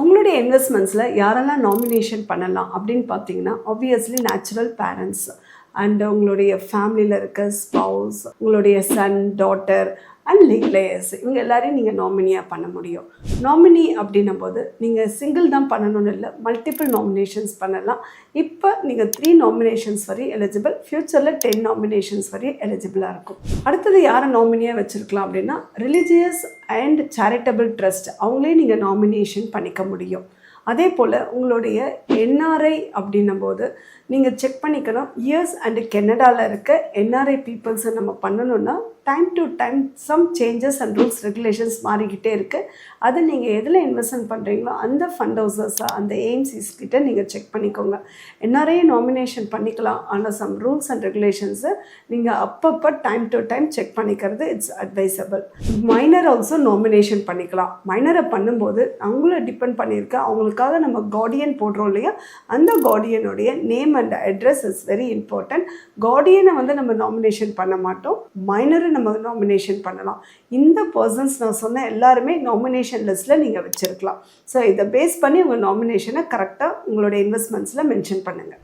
உங்களுடைய இன்வெஸ்ட்மெண்ட்ஸில் யாரெல்லாம் நாமினேஷன் பண்ணலாம் அப்படின்னு பார்த்தீங்கன்னா, ஆப்வியஸ்லி நேச்சுரல் பேரண்ட்ஸ் அண்ட் உங்களுடைய ஃபேமிலியில் இருக்க ஸ்பவுஸ், உங்களுடைய சன், டாட்டர் அண்ட் லீகலேயர்ஸ், இவங்க எல்லாரையும் நீங்கள் நாமினியாக பண்ண முடியும். நாமினி அப்படின்னும் போது நீங்கள் சிங்கிள் தான் பண்ணணும்னு இல்லை, மல்டிபிள் நாமினேஷன்ஸ் பண்ணலாம். இப்போ நீங்கள் 3 நாமினேஷன்ஸ் வரை எலிஜிபிள், ஃப்யூச்சரில் 10 நாமினேஷன்ஸ் வரை எலிஜிபிளாக இருக்கும். அடுத்தது யாரை நாமினியாக வச்சுருக்கலாம் அப்படின்னா, ரிலீஜியஸ் அண்ட் சேரிட்டபிள் ட்ரஸ்ட், அவங்களே நீங்கள் நாமினேஷன் பண்ணிக்க முடியும். அதே போல் உங்களுடைய என்ஆர்ஐ அப்படின்னும் போது நீங்கள் செக் பண்ணிக்கணும், யூஎஸ் அண்டு கனடாவில் இருக்க என்ஆர்ஐ பீப்புள்ஸை நம்ம பண்ணணுன்னா time to time some changes and rules regulations மாறிக்கிட்டே இருக்குது. அது நீங்கள் எதில் இன்வெஸ்ட்மெண்ட் பண்ணுறீங்களோ அந்த ஃபண்ட் ஹவுசஸ், அந்த ஏஎம்சிஸ் கிட்ட நீங்கள் செக் பண்ணிக்கோங்க. என்ஆர்ஐ நாமினேஷன் பண்ணிக்கலாம், ஆனால் சம் ரூல்ஸ் அண்ட் ரெகுலேஷன்ஸை நீங்கள் அப்பப்போ டைம் டு டைம் செக் பண்ணிக்கிறது it's advisable. Minor also nomination பண்ணிக்கலாம். மைனரை பண்ணும்போது அவங்கள டிபெண்ட் பண்ணியிருக்க, அவங்களுக்காக நம்ம கார்டியன் போடுறோம் இல்லையா, அந்த கார்டியனுடைய name and address is very important. கார்டியனை நம்ம நாமினேஷன் பண்ண மாட்டோம், மைனரை நம்ம நாமினேஷன் பண்ணலாம். இந்த பர்சன்ஸ் நான் சொன்ன எல்லாருமே நாமினேஷன் லிஸ்ட்டில் நீங்கள் வச்சுருக்கலாம். ஸோ இதை பேஸ் பண்ணி உங்கள் நாமினேஷனை கரெக்டாக உங்களுடைய இன்வெஸ்ட்மெண்ட்ஸில் மென்ஷன் பண்ணுங்கள்.